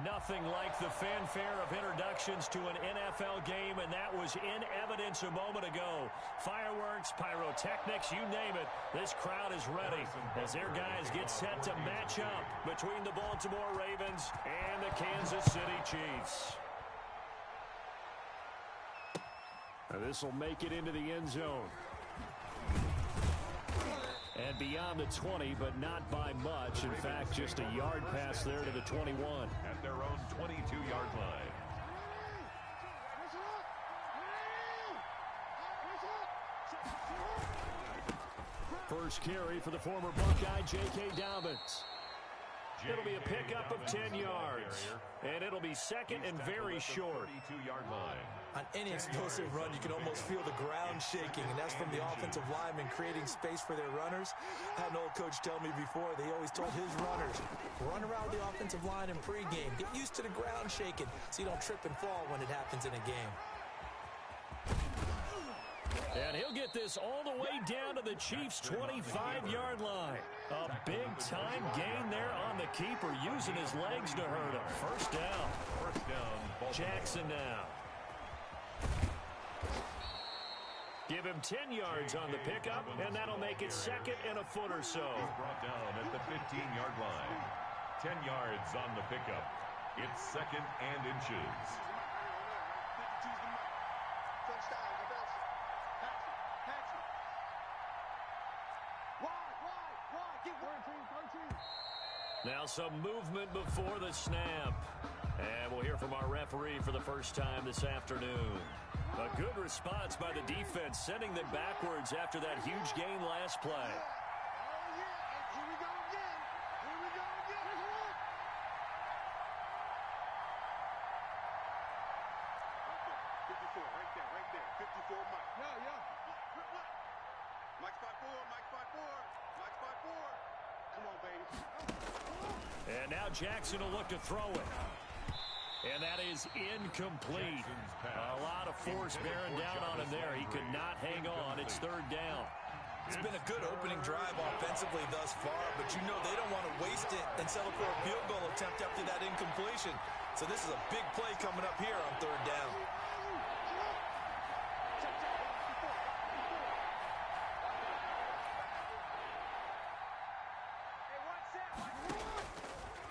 Nothing like the fanfare of introductions to an NFL game, and that was in evidence a moment ago. Fireworks, pyrotechnics, you name it. This crowd is ready as their guys get set to match up between the Baltimore Ravens and the Kansas City Chiefs. This will make it into the end zone. And beyond the 20, but not by much. In fact, just a yard pass there to the 21. At their own 22-yard line. First carry for the former Buckeye, J.K. Dobbins. It'll be a pickup of 10 yards. And it'll be second and very short. 32-yard line. On any explosive run, you can almost feel the ground shaking, and that's from the offensive linemen creating space for their runners. I had an old coach tell me before, they always told his runners, run around the offensive line in pregame. Get used to the ground shaking so you don't trip and fall when it happens in a game. And he'll get this all the way down to the Chiefs' 25-yard line. A big-time gain there on the keeper, using his legs to hurt him. First down. First down, Baltimore. Jackson now. Give him 10 yards on the pickup, and that'll make it second and a foot or so. He's brought down at the 15-yard line. 10 yards on the pickup. It's second and inches. Now some movement before the snap. And we'll hear from our referee for the first time this afternoon. A good response by the defense, sending them backwards after that huge gain last play. And now Jackson will look to throw it. And that is incomplete. A lot of force bearing down on him there. He could not hang on. It's third down. It's been a good opening drive offensively thus far, but you know they don't want to waste it and settle for a field goal attempt after that incompletion. So this is a big play coming up here on third down.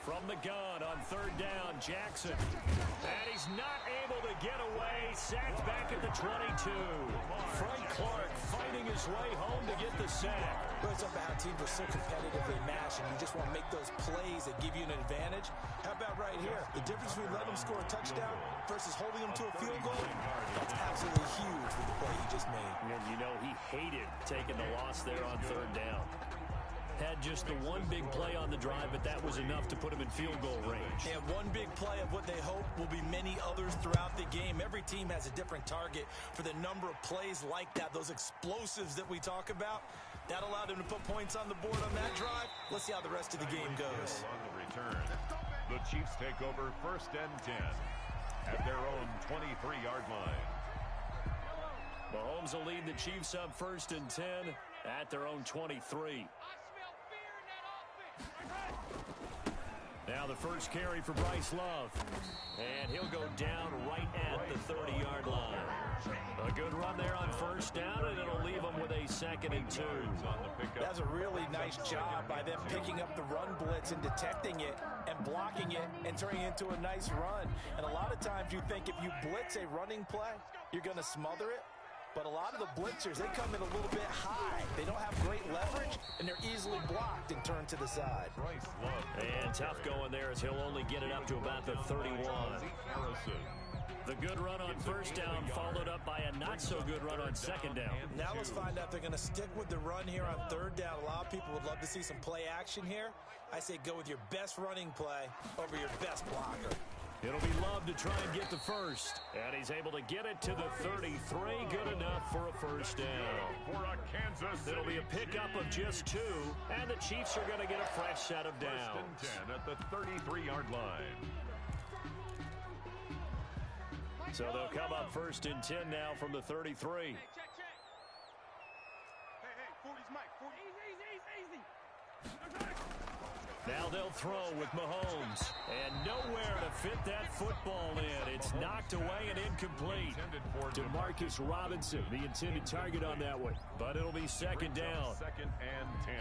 From the gun on third down, Jackson. And he's not able to get away. Sacked back at the 22. Frank Clark fighting his way home to get the sack. Well, it's up to how teams are so competitively matched, and you just want to make those plays that give you an advantage. How about right here? The difference between letting them score a touchdown versus holding them to a field goal, that's absolutely huge with the play he just made. And you know he hated taking the loss there on third down. Had just the one big play on the drive, but that was enough to put him in field goal range. And one big play of what they hope will be many others throughout the game. Every team has a different target for the number of plays like that, those explosives that we talk about. That allowed him to put points on the board on that drive. Let's see how the rest of the game goes. On the return, the Chiefs take over first and 10 at their own 23-yard line. Mahomes will lead the Chiefs up first and 10 at their own 23. Now the first carry for Bryce Love. And he'll go down right at the 30-yard line. A good run there on first down, and it'll leave them with a second and 2. That's a really nice job by them picking up the run blitz and detecting it and blocking it and turning it into a nice run. And a lot of times you think if you blitz a running play, you're going to smother it. But a lot of the blitzers, they come in a little bit high. They don't have great leverage, and they're easily blocked and turned to the side. And tough going there as he'll only get it up to about the 31. The good run on first down followed up by a not-so-good run on second down. Now let's find out if they're going to stick with the run here on third down. A lot of people would love to see some play action here. I say go with your best running play over your best blocker. It'll be Love to try and get the first. And he's able to get it to the 33. Good enough for a first down. For a Kansas City. It'll be a pickup of just 2. And the Chiefs are going to get a fresh set of downs. First and 10 at the 33-yard line. So they'll come up first and 10 now from the 33. Hey, check. Hey, 40's Mike. 40. Easy. Now Now they'll throw with Mahomes. And nowhere to fit that football in. It's knocked away and incomplete. DeMarcus Robinson, the intended target on that one. But it'll be second down. Second and 10.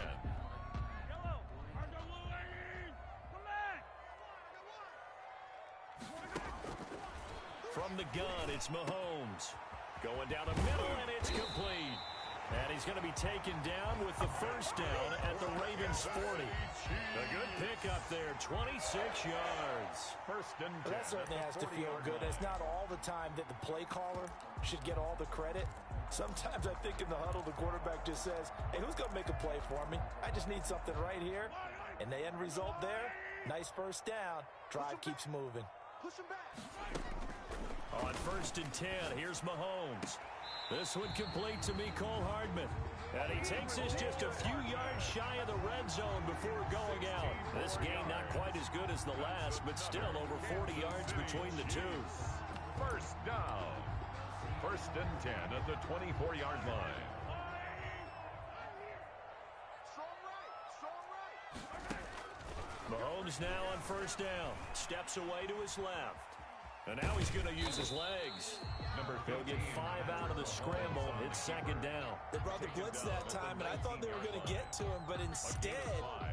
From the gun, it's Mahomes. Going down the middle, and it's complete. And he's going to be taken down with the first down at the Ravens 40. A good pickup there, 26 yards. First and 10. Well, that certainly has to feel good. It's not all the time that the play caller should get all the credit. Sometimes I think in the huddle, the quarterback just says, hey, who's going to make a play for me? I just need something right here. And the end result there, nice first down. Drive keeps moving. Push him back. On first and 10, here's Mahomes. This one complete to Mecole Hardman. And he takes this just a few yards shy of the red zone before going out. This game not quite as good as the last, but still over 40 yards between the two. First down. First and 10 at the 24-yard line. Mahomes now on first down. Steps away to his left. And now he's going to use his legs. He'll get 5 out of the scramble. It's second down. They brought the blitz that time, and I thought they were going to get to him, but instead,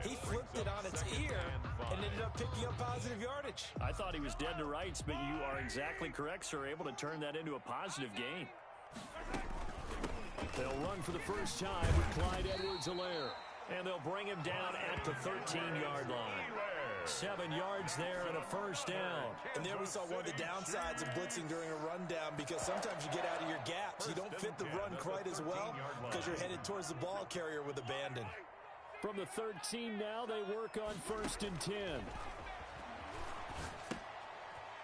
he flipped it on its ear and ended up picking up positive yardage. I thought he was dead to rights, but you are exactly correct, sir. Able to turn that into a positive gain. They'll run for the first time with Clyde Edwards-Helaire. And they'll bring him down at the 13-yard line. 7 yards there and a first down. And there we saw one of the downsides of blitzing during a rundown, because sometimes you get out of your gaps. You don't fit the run quite as well because you're headed towards the ball carrier with abandon. From the 13 now, they work on first and 10.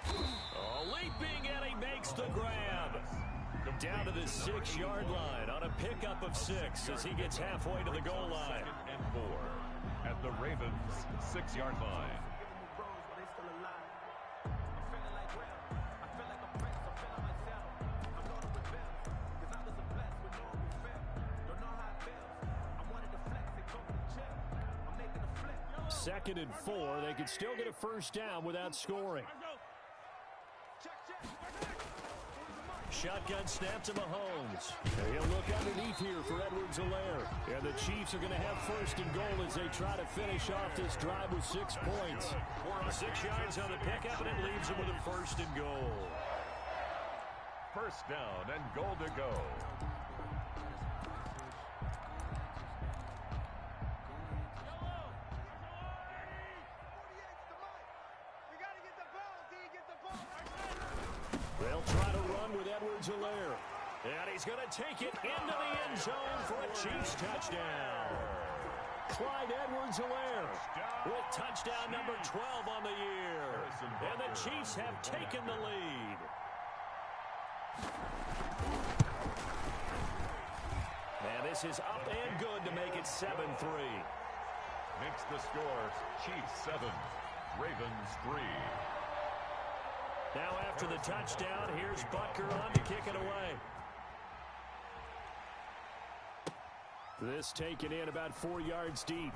Oh, leaping, and he makes the grab. Down to the 6-yard line on a pickup of 6 as he gets halfway to the goal line. Second and 4 at the Ravens 6-yard line. Second and 4. They could still get a first down without scoring. Shotgun snap to Mahomes. He'll look underneath here for Edwards-Helaire. And the Chiefs are going to have first and goal as they try to finish off this drive with 6 points. 6 yards on the pickup, and it leaves them with a first and goal. First down and goal to go. They'll try to run with Edwards-Helaire. And he's going to take it into the end zone for a Chiefs touchdown. Clyde Edwards-Helaire with touchdown number 12 on the year. And the Chiefs have taken the lead. And this is up and good to make it 7-3. Makes the score Chiefs 7, Ravens 3. Now after the touchdown, here's Butker on to kick it away. This taken in about 4 yards deep.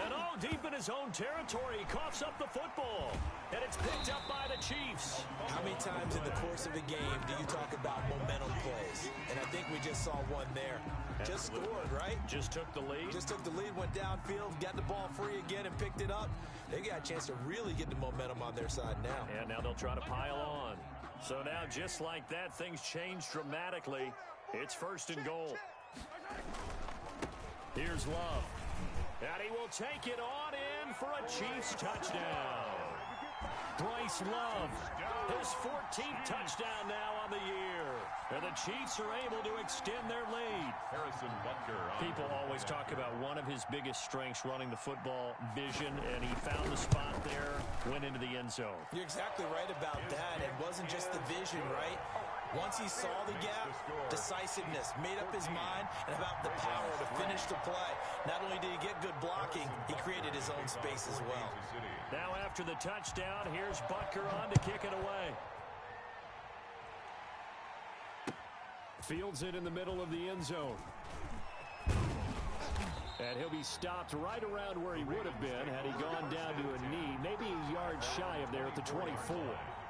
And all deep in his own territory, he coughs up the football. And it's picked up by the Chiefs. How many times in the course of a game do you talk about momentum plays? And I think we just saw one there. Just scored, right? Just took the lead. Just took the lead, went downfield, got the ball free again and picked it up. They got a chance to really get the momentum on their side now. And now they'll try to pile on. So now, just like that, things change dramatically. It's first and goal. Here's Love. And he will take it on in for a Chiefs touchdown. Bryce Love, his 14th touchdown now on the year. And the Chiefs are able to extend their lead. Harrison Butker. People always talk about one of his biggest strengths running the football, vision, and he found the spot there, went into the end zone. You're exactly right about that. It wasn't just the vision, right? Once he saw the gap, decisiveness, made up his mind, and about the power to finish the play. Not only did he get good blocking, he created his own space as well. Now after the touchdown, here's Butker on to kick it away. Fields it in the middle of the end zone. And he'll be stopped right around where he would have been had he gone down to a knee, maybe a yard shy of there at the 24.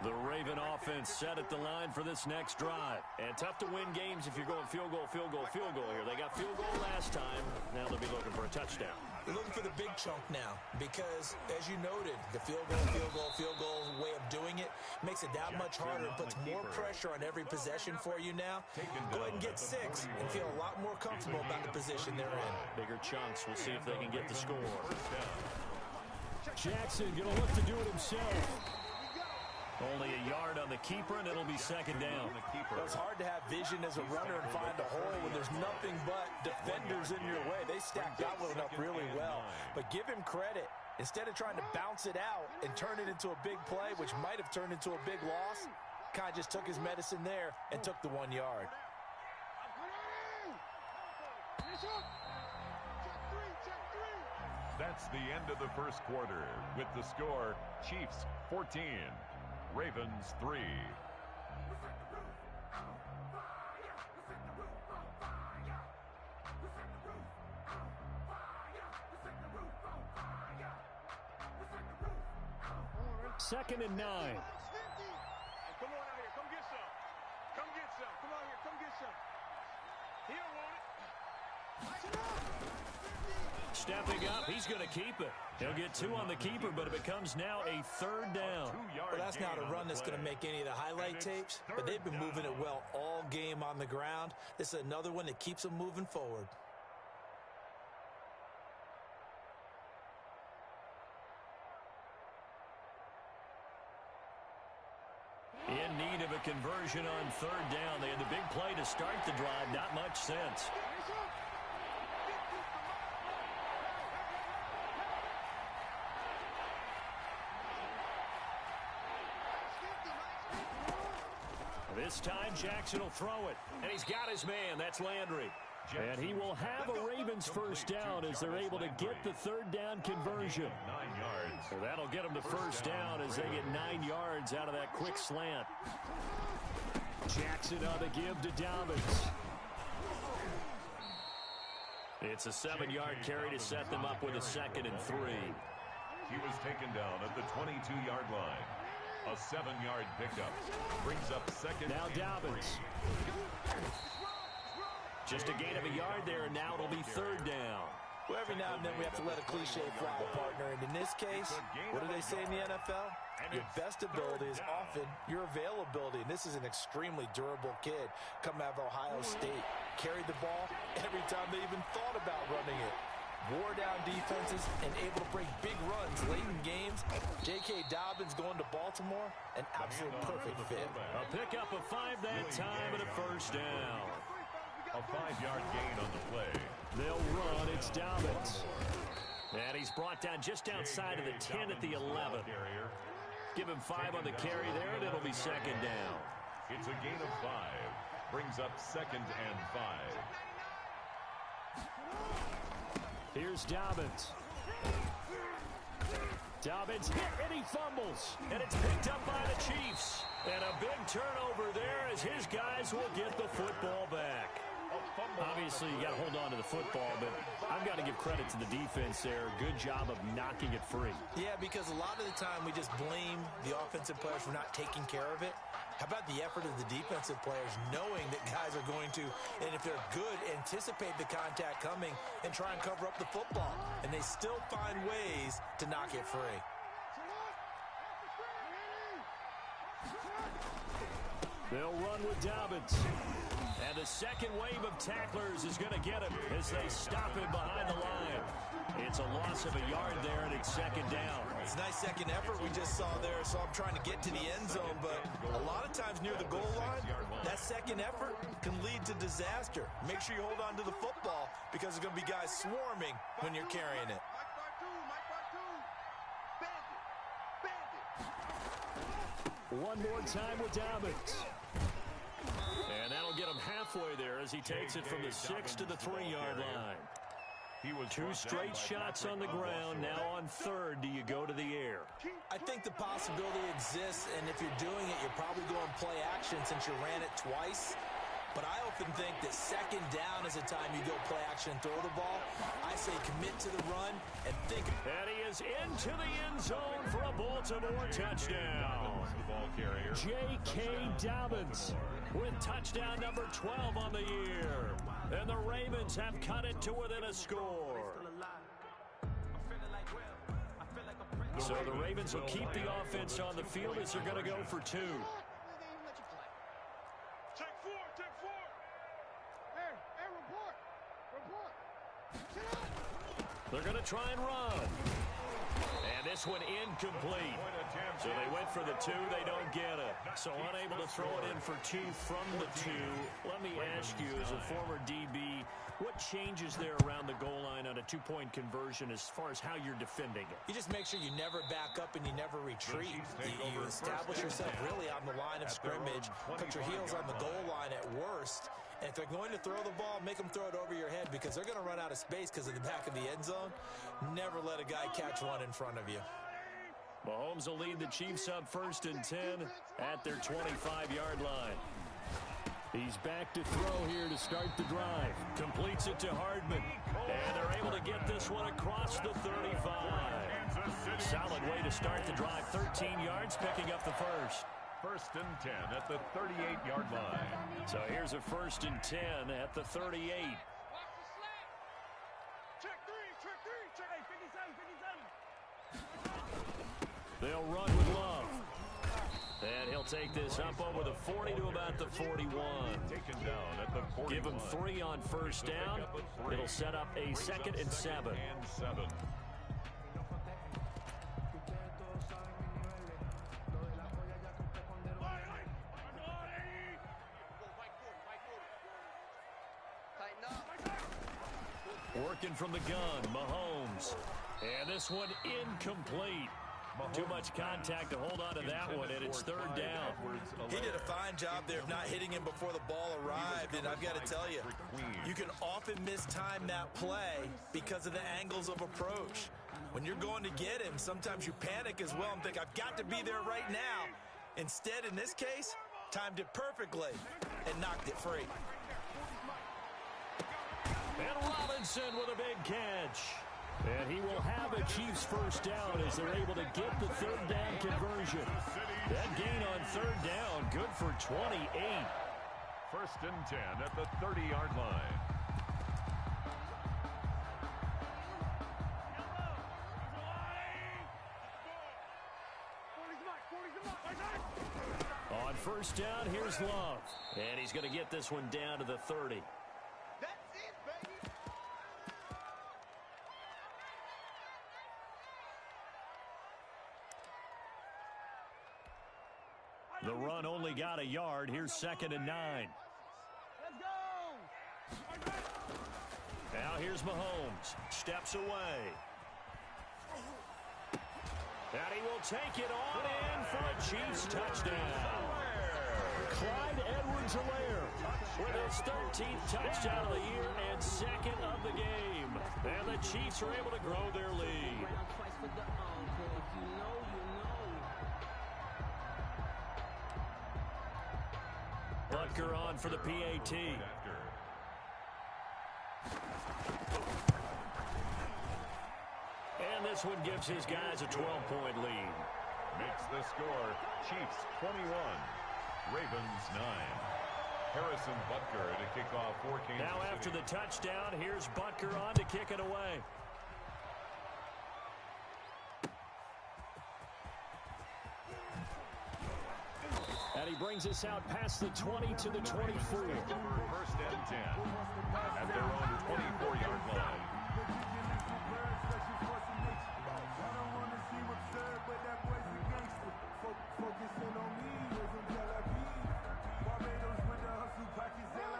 The Raven offense set at the line for this next drive. And tough to win games if you're going field goal, field goal, field goal here. They got field goal last time. Now they'll be looking for a touchdown. They're looking for the big chunk now because, as you noted, the field goal way of doing it makes it that much harder and puts more pressure on every possession for you now. Go ahead and get 6 and feel a lot more comfortable about the position they're in. Bigger chunks. We'll see if they can get the score. Jackson going to look to do it himself. Only a yard on the keeper, and it'll be second down. It's hard to have vision as a runner and find a hole when there's nothing but defenders in your way. They stacked that one up really well. But give him credit. Instead of trying to bounce it out and turn it into a big play, which might have turned into a big loss, kind of just took his medicine there and took the 1 yard. That's the end of the first quarter with the score Chiefs 14, Ravens 3. Second and 9. Come on out here. Come get some. Come get some. Come on here. Come get some. He don't want it. Stepping up, he's going to keep it. He'll get 2 on the keeper, but it becomes now a third down. Well, that's not a run that's going to make any of the highlight tapes, but they've been moving it well all game on the ground. This is another one that keeps them moving forward. In need of a conversion on third down. They had the big play to start the drive. Not much sense. This time, Jackson will throw it. And he's got his man. That's Landry. And he will have a Ravens first down as they're able to get the third down conversion. 9 yards. So that'll get them the first down as they get 9 yards out of that quick slant. Jackson on the give to Dobbins. It's a 7-yard carry to set them up with a 2nd and 3. He was taken down at the 22-yard line. A 7-yard pickup brings up second. Now Dobbins. Just a gain of a yard there, and now it'll be third down. Well, every now and then we have to let a cliche fly, partner. And in this case, what do they say in the NFL? Your best ability is often your availability. And this is an extremely durable kid coming out of Ohio State. Carried the ball every time they even thought about running it. Wore down defenses and able to break big runs late in games. J.K. Dobbins going to Baltimore, an absolute perfect fit. A pickup of 5 that time and a first down. A 5-yard gain on the play. They'll run. It's Dobbins. And he's brought down just outside of the 10 at the 11. Give him 5 on the carry there, and it'll be second down. It's a gain of 5. Brings up 2nd and 5. Here's Dobbins. Dobbins hit, and he fumbles. And it's picked up by the Chiefs. And a big turnover there as his guys will get the football back. Obviously, you got to hold on to the football, but I've got to give credit to the defense there. Good job of knocking it free. Yeah, because a lot of the time we just blame the offensive players for not taking care of it. How about the effort of the defensive players knowing that guys are going to, and if they're good, anticipate the contact coming and try and cover up the football. And they still find ways to knock it free. They'll run with Dobbins. And the second wave of tacklers is going to get him as they stop him behind the line. It's a loss of a yard there, and it's second down. It's a nice second effort we just saw there, so I'm trying to get to the end zone, but a lot of times near the goal line, that second effort can lead to disaster. Make sure you hold on to the football because there's going to be guys swarming when you're carrying it. One more time with Dobbins. And that'll get him halfway there as he takes it from the 6 to the 3-yard line. Two straight shots on the ground. Now on third, do you go to the air? I think the possibility exists, and if you're doing it, you're probably going play action since you ran it twice. But I often think that second down is a time you go play action and throw the ball. I say commit to the run and think. And he is into the end zone for a Baltimore touchdown. J.K. Dobbins with touchdown number 12 on the year. And the Ravens have cut it to within a score. So the Ravens will keep the offense on the field as they're going to go for 2. They're going to try and run. And this one incomplete. So they went for the 2. They don't get it. So unable to throw it in for 2 from the 2. Let me ask you, as a former DB, what changes there around the goal line on a 2-point conversion as far as how you're defending it? You just make sure you never back up and you never retreat. You establish yourself really on the line of scrimmage, put your heels on the goal line at worst. And if they're going to throw the ball, make them throw it over your head because they're going to run out of space because of the back of the end zone. Never let a guy catch one in front of you. Mahomes will lead the Chiefs up 1st and 10 at their 25-yard line. He's back to throw here to start the drive. Completes it to Hardman. And they're able to get this one across the 35. Solid way to start the drive. 13 yards, picking up the first. 1st and 10 at the 38-yard line. So here's a 1st and 10 at the 38. They'll run with Love. And he'll take this up over the 40 to about the 41. Taken down at the 41. Give him 3 on 1st down. It'll set up a 2nd and 7. Working from the gun, Mahomes. And this one incomplete. Too much contact to hold on to that one, and it's 3rd down. He did a fine job there of not hitting him before the ball arrived, and I've got to tell you, you can often mistime that play because of the angles of approach. When you're going to get him, sometimes you panic as well and think, I've got to be there right now. Instead, in this case, timed it perfectly and knocked it free. And Robinson with a big catch. And he will have a Chiefs 1st down as they're able to get the 3rd down conversion. That gain on 3rd down, good for 28. 1st and 10 at the 30-yard line. On 1st down, here's Love. And he's going to get this one down to the 30. The run only got a yard. Here's 2nd and 9. Let's go! Now here's Mahomes. Steps away. And he will take it on in for a Chiefs touchdown. Clyde Edwards-Helaire with his 13th touchdown of the year and 2nd of the game. And the Chiefs are able to grow their lead. Butker on for the PAT. And this one gives his guys a 12-point lead. Makes the score Chiefs 21, Ravens 9. Harrison Butker to kick off for Kansas City. Now after the touchdown, here's Butker on to kick it away. And he brings us out past the 20 to the 24. 1st and 10 at their own 24-yard line.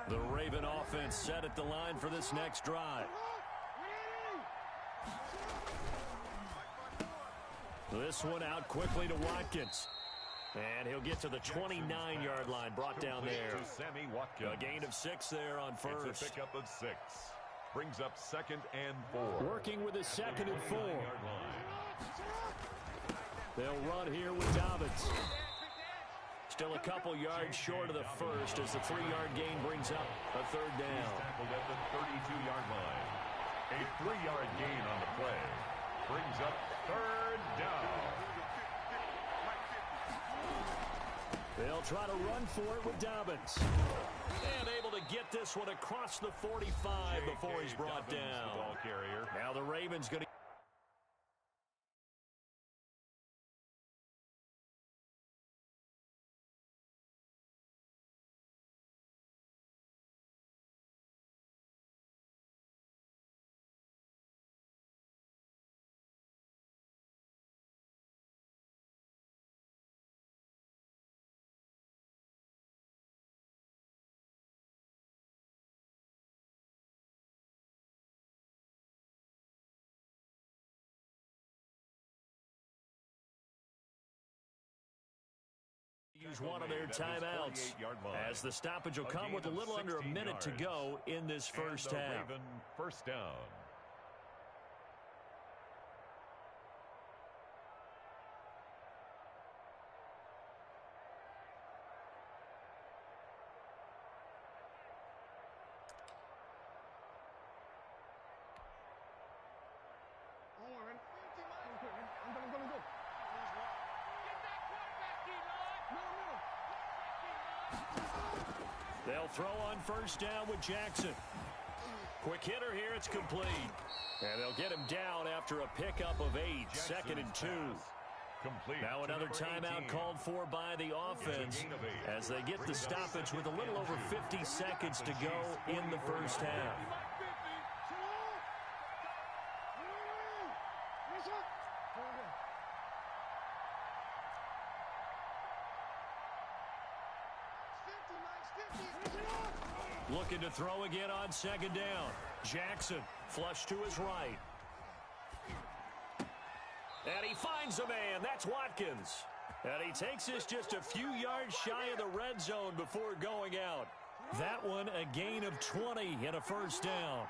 The Raven offense set at the line for this next drive. This one out quickly to Watkins. And he'll get to the 29-yard line, brought down there. Sammy Watkins. A gain of 6 there on 1st. It's a pickup of 6. Brings up 2nd and 4. Working with his 2nd and 4. They'll run here with Dobbins. Still a couple yards short of the first as the 3-yard gain brings up a third down. He's tackled at the 32-yard line. A 3-yard gain on the play brings up third down. They'll try to run for it with Dobbins. And able to get this one across the 45 before he's brought down. The ball carrier. Now the Ravens going to... use one of their timeouts as the stoppage will come with a little under a minute to go in this first half. Raven first down. They'll throw on first down with Jackson. Quick hitter here, it's complete. And they'll get him down after a pickup of 8, second and 2. Complete. Now another timeout called for by the offense as they get the stoppage with a little over 50 seconds to go in the first half. Looking to throw again on second down. Jackson flush to his right. And he finds a man. That's Watkins. And he takes this just a few yards shy of the red zone before going out. That one a gain of 20 and a first down.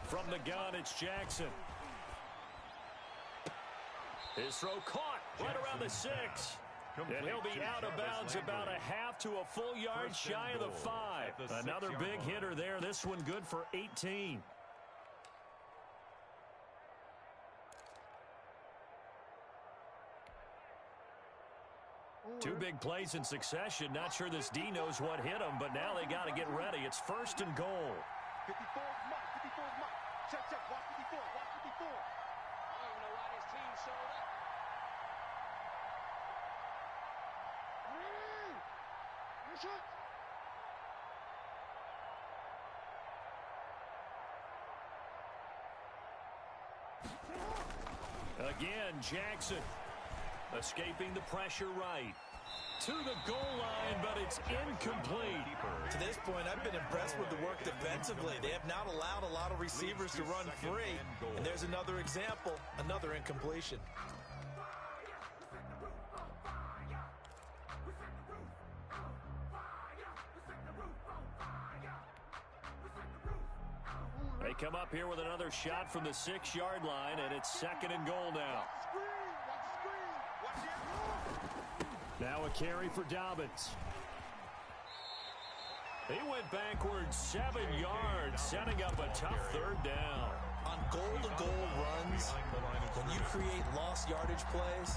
From the gun, it's Jackson. His throw caught right around the 6. And he'll be out of bounds about a half to a full yard shy of the 5. Another big hitter there. This one good for 18. Two big plays in succession. Not sure this D knows what hit him, but now they got to get ready. It's first and goal. 54 is Mike. 54 is Mike. Check, check. Watch 54. Watch 54. I don't even know why this team showed up. Again, Jackson escaping the pressure right. To the goal line, but it's incomplete. To this point, I've been impressed with the work defensively. They have not allowed a lot of receivers to run free. And there's another example, another incompletion. They come up here with another shot from the 6-yard line, and it's second and goal now. Now a carry for Dobbins. He went backwards 7 yards, setting up a tough third down. On goal-to-goal runs, when you create lost yardage plays,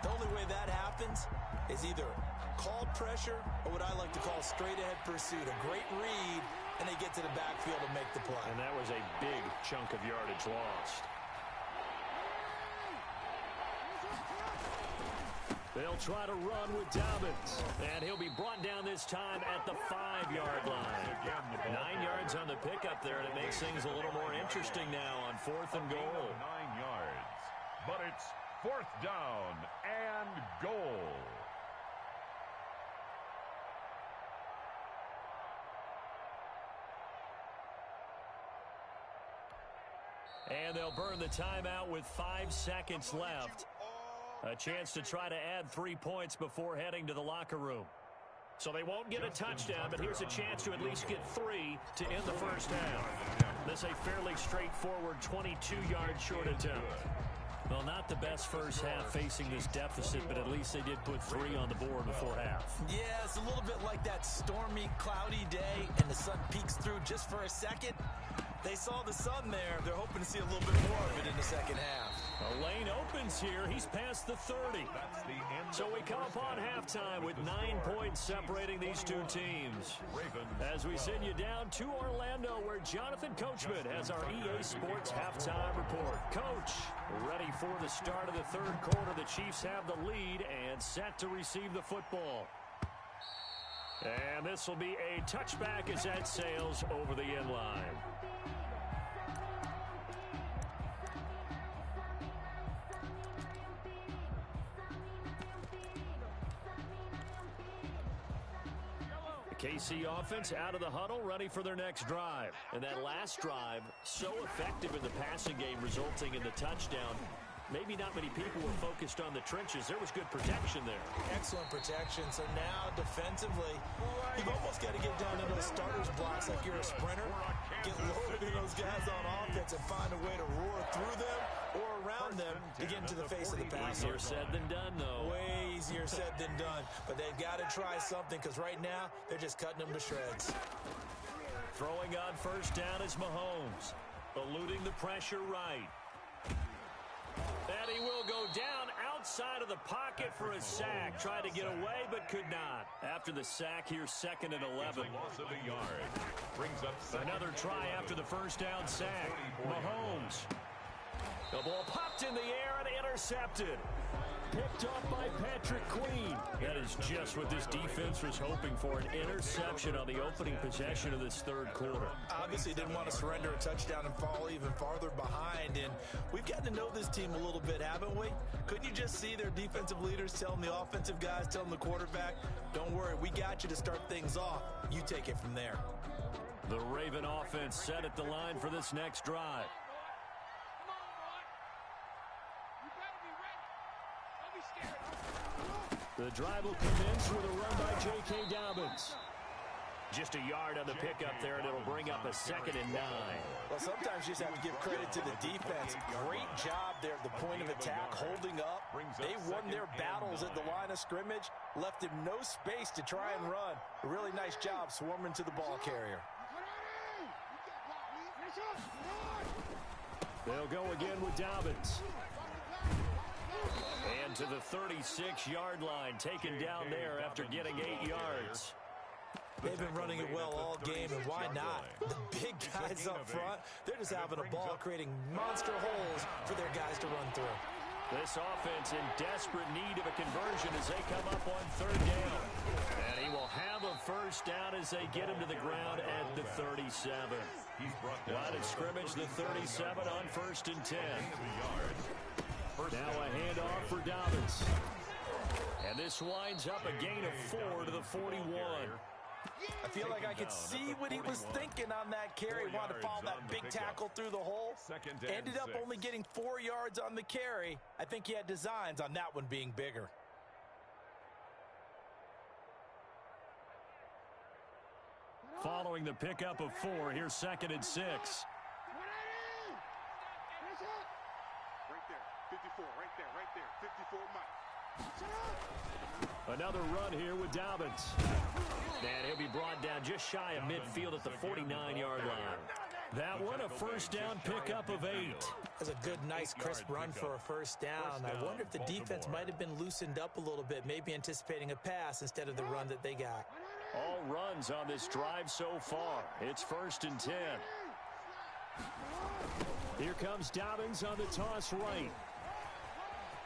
the only way that happens is either called pressure or what I like to call straight-ahead pursuit. A great read, and they get to the backfield and make the play. And that was a big chunk of yardage lost. They'll try to run with Dobbins. And he'll be brought down this time at the 5-yard line. 9 yards on the pickup there, and it makes things a little more interesting now on 4th and goal. 9 yards. But it's 4th down and goal. And they'll burn the timeout with 5 seconds left. A chance to try to add 3 points before heading to the locker room. So they won't get a touchdown, but here's a chance to at least get 3 to end the first half. This is a fairly straightforward 22-yard short attempt. Well, not the best first half facing this deficit, but at least they did put 3 on the board before half. Yeah, it's a little bit like that stormy, cloudy day, and the sun peeks through just for a second. They saw the sun there. They're hoping to see a little bit more of it in the second half. A lane opens here. He's past the 30. So we come upon halftime with 9 points separating these two teams. As we send you down to Orlando, where Jonathan Coachman has our EA Sports halftime report. Coach, ready for the start of the third quarter. The Chiefs have the lead and set to receive the football. And this will be a touchback as that sails over the end line. KC offense out of the huddle, ready for their next drive. And that last drive, so effective in the passing game, resulting in the touchdown. Maybe not many people were focused on the trenches. There was good protection there. Excellent protection. So now, defensively, you've almost got to get down in those starters blocks like you're a sprinter. Get loaded in those guys on offense and find a way to roar through them or around them to get into the face of the passer. Easier said than done, though. Way easier said than done. But they've got to try something, because right now, they're just cutting them to shreds. Throwing on first down is Mahomes. Eluding the pressure right. And he will go down outside of the pocket for a sack. Tried to get away, but could not. After the sack, here's 2nd and 11. Loss of a yard. Brings up another try after the first down sack. Mahomes. The ball popped in the air and intercepted. Picked up by Patrick Queen. That is just what this defense was hoping for, an interception on the opening possession of this third quarter. Obviously didn't want to surrender a touchdown and fall even farther behind, and we've gotten to know this team a little bit, haven't we? Couldn't you just see their defensive leaders telling the offensive guys, telling the quarterback, don't worry, we got you to start things off. You take it from there. The Raven offense set at the line for this next drive. The drive will commence with a run by J.K. Dobbins. Just a yard on the pickup there, and it'll bring up a 2nd and 9. Well, sometimes you just have to give credit to the defense. Great job there at the point of attack, holding up. They won their battles at the line of scrimmage, left him no space to try and run. A really nice job swarming to the ball carrier. They'll go again with Dobbins. And to the 36-yard line, taken down there after getting 8 yards. They've been running it well all game, and why not? The big guys up front, they're just having a ball, creating monster holes for their guys to run through. This offense in desperate need of a conversion as they come up on 3rd down. And he will have a first down as they get him to the ground at the 37. Line of scrimmage, the 37 on 1st and 10. Now a handoff for Dobbins. And this winds up a gain of 4 to the 41. I feel like I could see what he was thinking on that carry. Wanted to follow that big tackle through the hole. Ended up only getting 4 yards on the carry. I think he had designs on that one being bigger. Following the pickup of 4, here's 2nd and 6. Another run here with Dobbins. And he'll be brought down just shy of midfield at the 49-yard line. That one, a first down pickup of 8. That's a good, nice, crisp run for a first down. I wonder if the defense might have been loosened up a little bit, maybe anticipating a pass instead of the run that they got. All runs on this drive so far. It's 1st and 10. Here comes Dobbins on the toss right.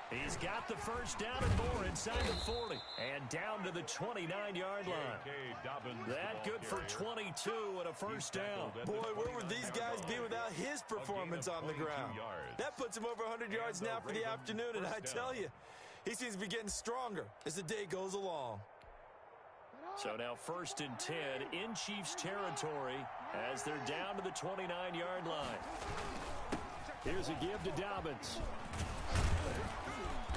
He's got the first down and more inside the 40. And down to the 29-yard line. That good for 22 and a first down. Boy, where would these guys be without his performance on the ground? That puts him over 100 yards now for the afternoon, and I tell you, he seems to be getting stronger as the day goes along. So now 1st and 10 in Chiefs territory as they're down to the 29-yard line. Here's a give to Dobbins.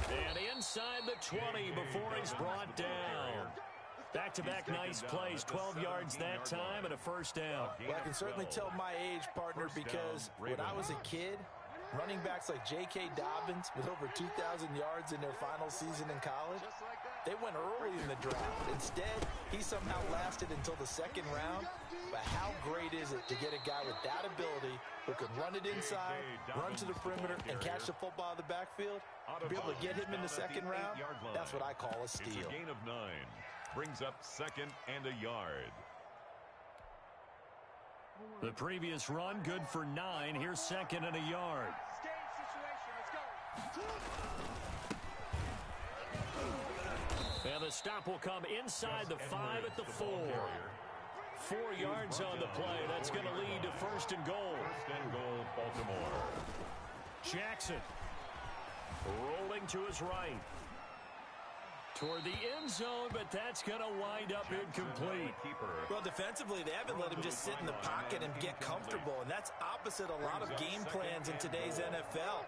And inside the 20 before he's brought down. Back-to-back nice plays, 12 yards that time and a first down. Well, I can certainly tell my age, partner, because when I was a kid, running backs like J.K. Dobbins with over 2,000 yards in their final season in college, they went early in the draft. Instead, he somehow lasted until the second round. But how great is it to get a guy with that ability who can run it inside, run to the perimeter, and catch the football in the backfield? To be able to get him in the second round, that's what I call a steal. It's a gain of 9. Brings up second and a yard. The previous run, good for 9. Here's second and a yard. And the stop will come inside the 5 at the 4. 4 yards on the play. That's going to lead to first and goal. First and goal, Baltimore. Jackson rolling to his right. Toward the end zone, but that's going to wind up incomplete. Well, defensively, they haven't let him just sit in the pocket and get comfortable, and that's opposite a lot of game plans in today's NFL.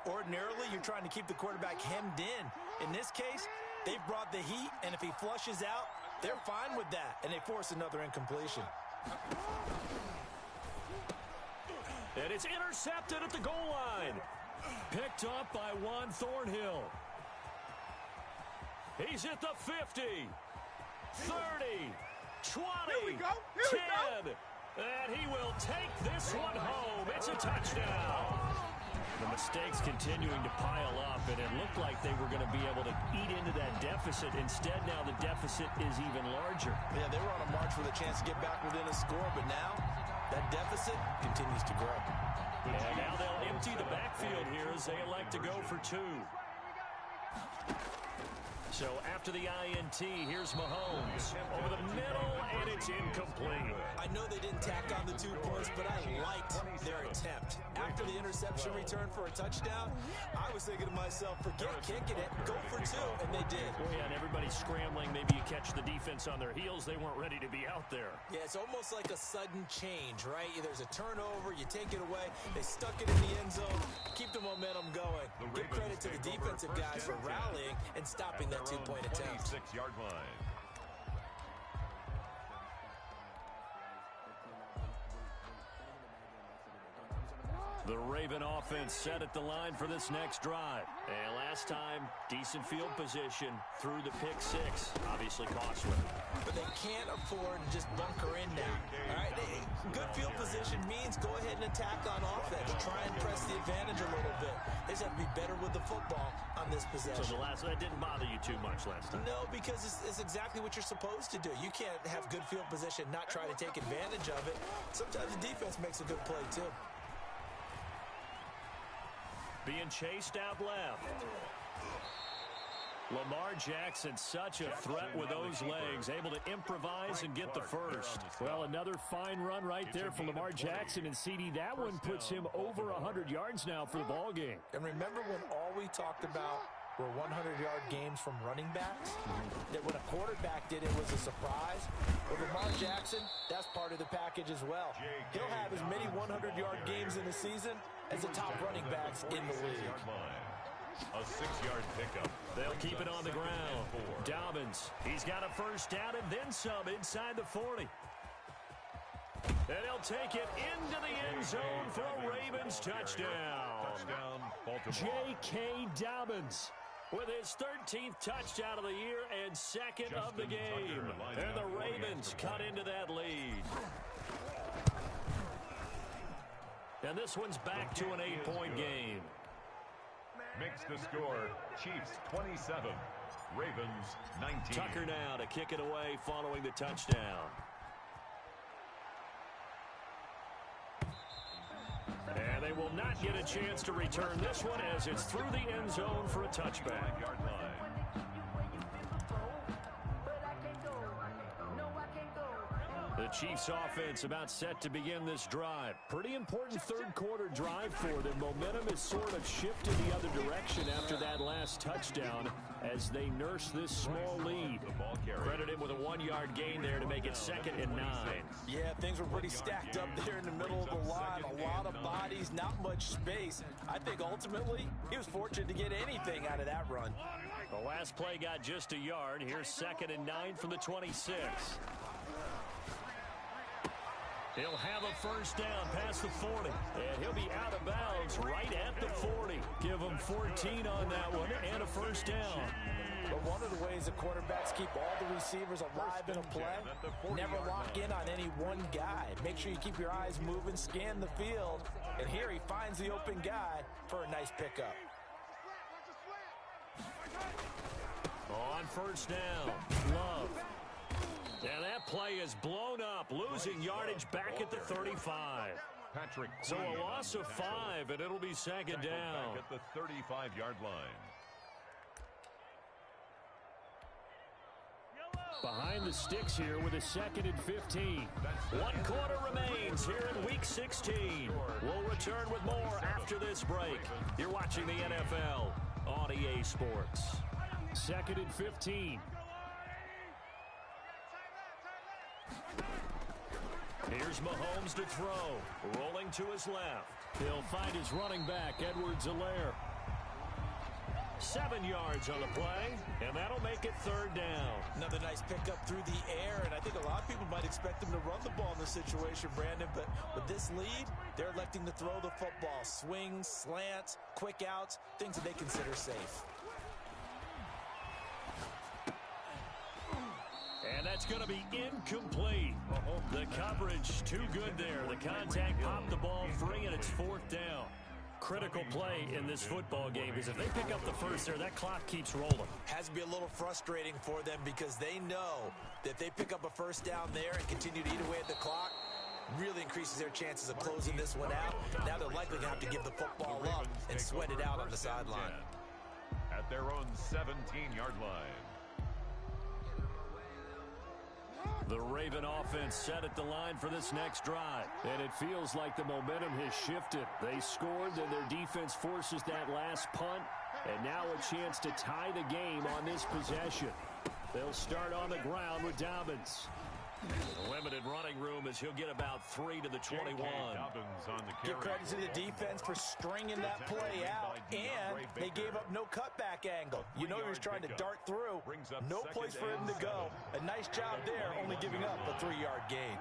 Ordinarily, you're trying to keep the quarterback hemmed in. In this case, they've brought the heat, and if he flushes out, they're fine with that, and they force another incompletion. And it's intercepted at the goal line. Picked up by Juan Thornhill. He's at the 50, 30, 20, 10, and he will take this one home. It's a touchdown. The mistakes continuing to pile up, and it looked like they were going to be able to eat into that deficit. Instead, now the deficit is even larger. Yeah, they were on a march with a chance to get back within a score, but now that deficit continues to grow. And now they'll empty the backfield here as they elect to go for 2. So after the INT, here's Mahomes over the middle, and it's incomplete. I know they didn't tack on the 2 points, but I liked their attempt. After the interception return for a touchdown, I was thinking to myself, forget kicking it, go for 2, and they did. Well, yeah, and everybody's scrambling. Maybe you catch the defense on their heels. They weren't ready to be out there. Yeah, it's almost like a sudden change, right? There's a turnover, you take it away, they stuck it in the end zone, keep the momentum going. Give credit to the defensive guys for rallying and stopping that 2-point attempt. 26-yard line. The Raven offense set at the line for this next drive. And last time, decent field position through the pick 6. Obviously costly. But they can't afford to just bunker in now. All right, good field position means go ahead and attack on offense. Try and press the advantage a little bit. They just have to be better with the football on this possession. So that didn't bother you too much last time? No, because it's exactly what you're supposed to do. You can't have good field position, not try to take advantage of it. Sometimes the defense makes a good play, too. Being chased out left. Lamar Jackson, such a threat with those legs, able to improvise and get the first. Well, another fine run right there for Lamar Jackson, and CD, that one puts him over 100 yards now for the ball game. And remember when all we talked about were 100-yard games from running backs? That when a quarterback did it was a surprise. With Lamar Jackson, that's part of the package as well. He'll have as many 100-yard games in the season as the top running backs in the league. A 6-yard pickup. They'll keep it on the ground. Dobbins, he's got a first down and then some inside the 40. And he'll take it into the end zone for a Ravens touchdown. Touchdown, Baltimore. J.K. Dobbins with his 13th touchdown of the year and second of the game. And the Ravens cut into that lead. And this one's back to an 8-point game. Makes the score, Chiefs 27, Ravens 19. Tucker now to kick it away following the touchdown. And they will not get a chance to return this one as it's through the end zone for a touchback. The Chiefs offense about set to begin this drive. Pretty important third quarter drive for them. Momentum has sort of shifted the other direction after that last touchdown as they nurse this small lead. Credit him with a 1-yard gain there to make it 2nd and 9. Yeah, things were pretty stacked up there in the middle of the line. A lot of bodies, not much space. I think ultimately he was fortunate to get anything out of that run. The last play got just a yard. Here's 2nd and 9 from the 26. He'll have a first down past the 40, and he'll be out of bounds right at the 40. Give him 14 on that one and a first down. But one of the ways the quarterbacks keep all the receivers alive in a play, never lock in on any one guy. Make sure you keep your eyes moving, scan the field, and here he finds the open guy for a nice pickup. On first down, Love. And that play is blown up, losing yardage back at the 35. So a loss of 5, and it'll be 2nd down. Back at the 35-yard line. Behind the sticks here with a 2nd and 15. 1 quarter remains here in Week 16. We'll return with more after this break. You're watching the NFL on EA Sports. 2nd and 15. Here's Mahomes to throw. Rolling to his left. He'll find his running back, Edwards-Helaire. 7 yards on the play, and that'll make it 3rd down. Another nice pickup through the air, and I think a lot of people might expect him to run the ball in this situation, Brandon, but with this lead, they're electing to throw the football. Swings, slants, quick outs, things that they consider safe. And that's going to be incomplete. The coverage too good there. The contact popped the ball free, and it's 4th down. Critical play in this football game because if they pick up the first there, that clock keeps rolling. Has to be a little frustrating for them because they know that if they pick up a first down there and continue to eat away at the clock, really increases their chances of closing this one out. Now they're likely going to have to give the football up and sweat it out on the sideline. At their own 17-yard line. The Raven offense set at the line for this next drive. And it feels like the momentum has shifted. They scored, then their defense forces that last punt. And now a chance to tie the game on this possession. They'll start on the ground with Dobbins. Limited running room as he'll get about 3 to the 21. Give credit to the defense for stringing that play out, and they gave up no cutback angle. You know he was trying to dart through. No place for him to go. A nice job there, only giving up a 3-yard gain.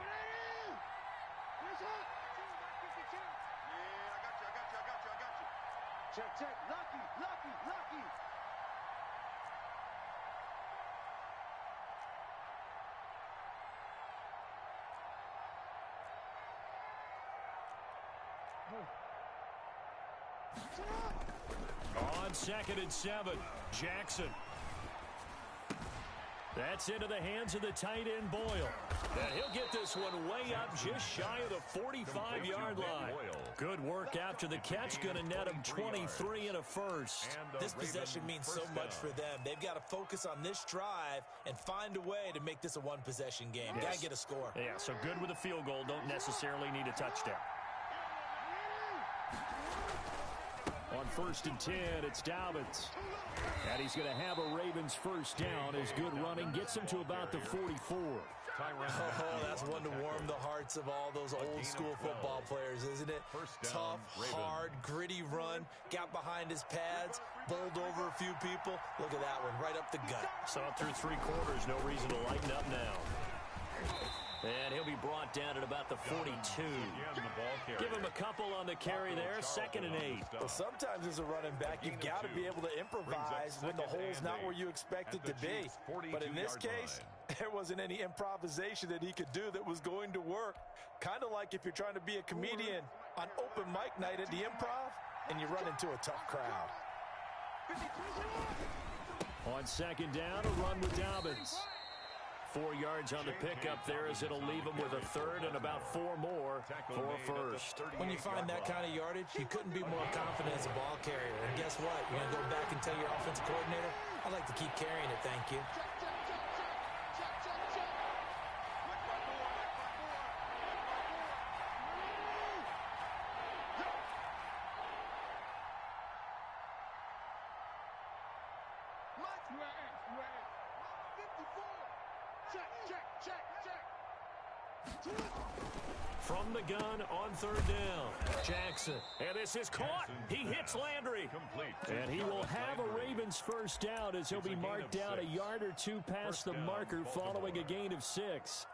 Check. Lucky. On 2nd and 7, Jackson. That's into the hands of the tight end, Boyle. And he'll get this one way up just shy of the 45-yard line. Good work after the catch. Going to net him 23 and a first. This possession means so much for them. They've got to focus on this drive and find a way to make this a one-possession game. Yes. Got to get a score. Yeah, so good with a field goal. Don't necessarily need a touchdown. On 1st and 10, it's Dobbins. And he's going to have a Ravens first down as good running gets him to about the 44. Oh, that's one to warm the hearts of all those old school football players, isn't it? Tough, hard, gritty run, got behind his pads, bowled over a few people. Look at that one, right up the gut. So through 3 quarters, no reason to lighten up now. And he'll be brought down at about the 42. Give him a couple on the carry there. 2nd and 8. Well, sometimes as a running back, you've got to be able to improvise when the hole's not where you expect it to be. But in this case, there wasn't any improvisation that he could do that was going to work. Kind of like if you're trying to be a comedian on open mic night at the Improv and you run into a tough crowd. On 2nd down, a run with Dobbins. 4 yards on the pickup there as it'll leave him with a 3rd and about 4 more for a first. When you find that kind of yardage, you couldn't be more confident as a ball carrier. And guess what? You're going to go back and tell your offensive coordinator, I'd like to keep carrying it, thank you. From the gun on third down, Jackson. And this is caught. He hits Landry. And he will have a Ravens first down as he'll be marked down a yard or two past the marker following a gain of 6.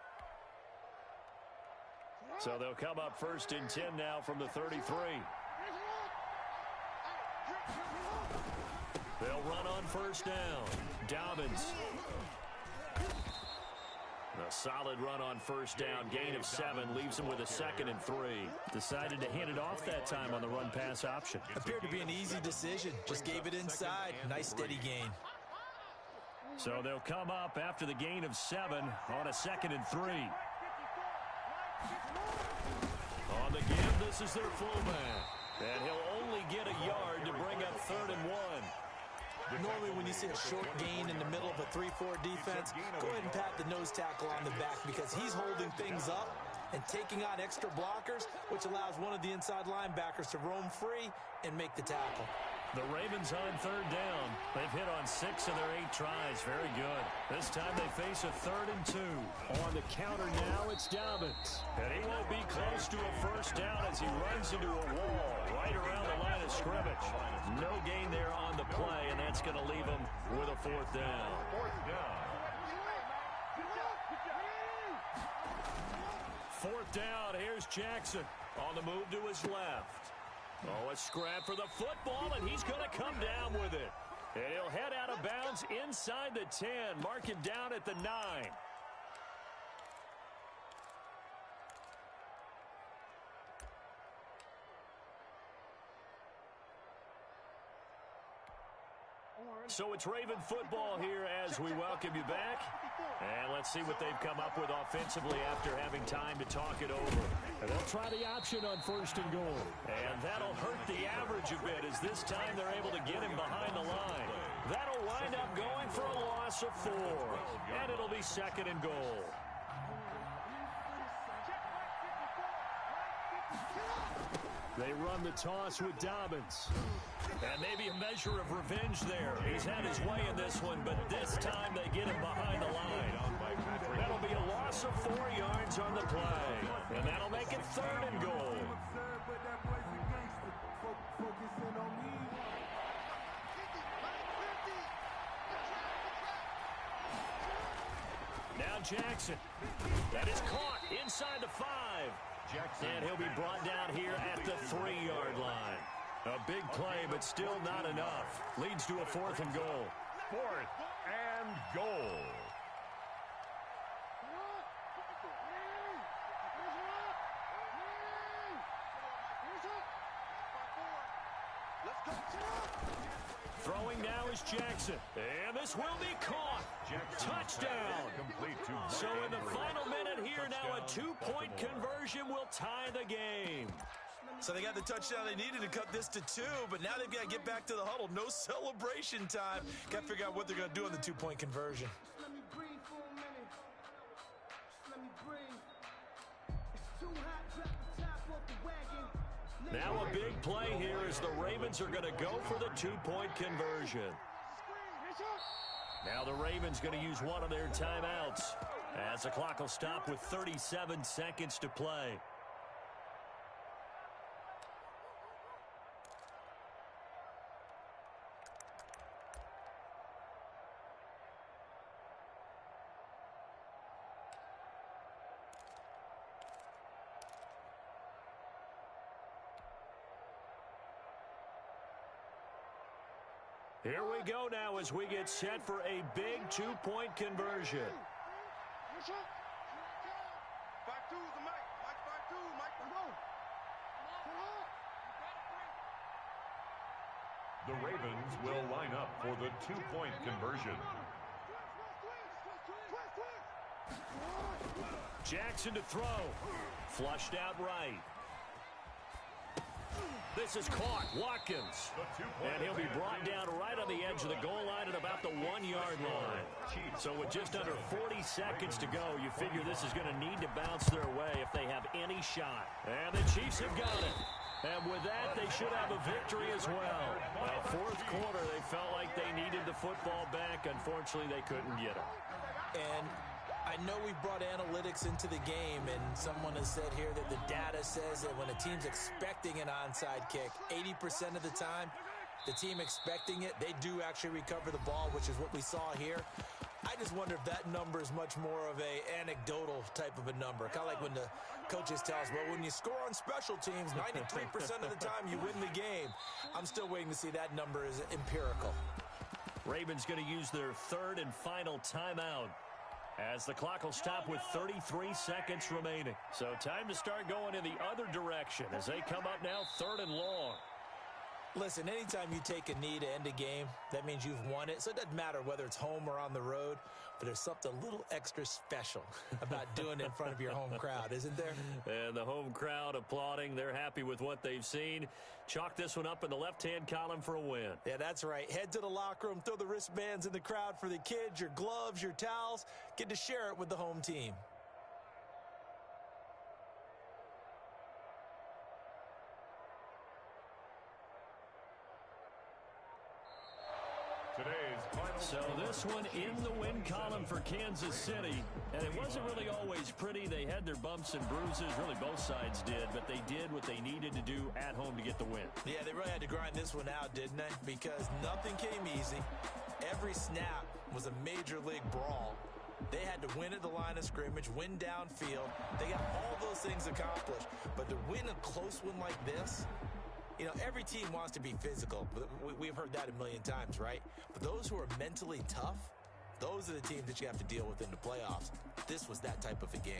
So they'll come up first and 10 now from the 33. They'll run on first down. Dobbins. A solid run on first down. Gain of 7 leaves him with a 2nd and 3. Decided to hand it off that time on the run-pass option. Appeared to be an easy decision. Just gave it inside. Nice steady gain. So they'll come up after the gain of 7 on a 2nd and 3. On the give, this is their fullback. And he'll only get a yard to bring up 3rd and 1. Normally when you see a short gain in the middle of a 3-4 defense, go ahead and pat the nose tackle on the back because he's holding things up and taking on extra blockers, which allows one of the inside linebackers to roam free and make the tackle. The Ravens on third down. They've hit on 6 of their 8 tries. Very good. This time they face a 3rd and 2. On the counter now, it's Dobbins. And he won't be close to a first down as he runs into a wall right around the line of scrimmage. No gain there on the play, and that's going to leave him with a 4th down. 4th down, here's Jackson on the move to his left. Oh, a scrap for the football, and he's going to come down with it. And he'll head out of bounds inside the 10, mark him down at the 9. So it's Raven football here as we welcome you back. And let's see what they've come up with offensively after having time to talk it over. And they'll try the option on 1st and goal. And that'll hurt the average a bit as this time they're able to get him behind the line. That'll wind up going for a loss of 4. And it'll be 2nd and goal. They run the toss with Dobbins. And maybe a measure of revenge there. He's had his way in this one, but this time they get him behind the line. That'll be a loss of 4 yards on the play. And that'll make it 3rd and goal. Now Jackson. That is caught inside the 5. And he'll be brought down here at the 3-yard line. A big play, but still not enough. Leads to a 4th and goal. 4th and goal. Throwing now is Jackson. And this will be caught. Touchdown. So in the final minute here now, a 2-point conversion will tie the game. So they got the touchdown they needed to cut this to 2, but now they've got to get back to the huddle. No celebration time. Got to figure out what they're going to do on the 2-point conversion. Let me breathe for a minute. Let me breathe. It's too hot, drop the top off the wagon. Now a big play here as the Ravens are going to go for the 2-point conversion. Now the Ravens going to use one of their timeouts as the clock will stop with 37 seconds to play. Here we go now as we get set for a big 2-point conversion. The Ravens will line up for the 2-point conversion. Jackson to throw. Flushed out right. This is caught. Watkins. And he'll be brought down right on the edge of the goal line at about the 1-yard line. So with just under 40 seconds to go, you figure this is going to need to bounce their way if they have any shot. And the Chiefs have got it. And with that, they should have a victory as well. Fourth quarter, they felt like they needed the football back. Unfortunately, they couldn't get it. And I know we've brought analytics into the game, and someone has said here that the data says that when a team's expecting an onside kick, 80% of the time, the team expecting it, they do actually recover the ball, which is what we saw here. I just wonder if that number is much more of a anecdotal type of a number. Kind of like when the coaches tell us, well, when you score on special teams, 93% of the time you win the game. I'm still waiting to see that number is empirical. Ravens going to use their third and final timeout as the clock will stop with 33 seconds remaining. So time to start going in the other direction as they come up now third and long. Listen, anytime you take a knee to end a game, that means you've won it. So it doesn't matter whether it's home or on the road, but there's something a little extra special about doing it in front of your home crowd, isn't there? And the home crowd applauding. They're happy with what they've seen. Chalk this one up in the left-hand column for a win. Yeah, that's right. Head to the locker room, throw the wristbands in the crowd for the kids, your gloves, your towels. Get to share it with the home team. So this one in the win column for Kansas City. And it wasn't really always pretty. They had their bumps and bruises. Really, both sides did. But they did what they needed to do at home to get the win. Yeah, they really had to grind this one out, didn't they? Because nothing came easy. Every snap was a major league brawl. They had to win at the line of scrimmage, win downfield. They got all those things accomplished. But to win a close one like this, you know, every team wants to be physical. We've heard that a million times, right? But those who are mentally tough, those are the teams that you have to deal with in the playoffs. This was that type of a game.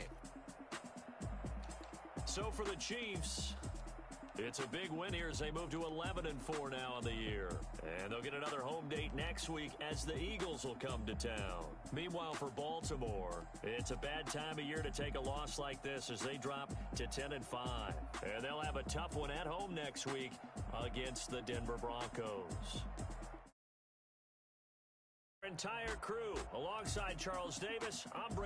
So for the Chiefs, it's a big win here as they move to 11-4 now on the year. And they'll get another home date next week as the Eagles will come to town. Meanwhile, for Baltimore, it's a bad time of year to take a loss like this as they drop to 10-5. And they'll have a tough one at home next week against the Denver Broncos. Our entire crew, alongside Charles Davis, I'm Brady.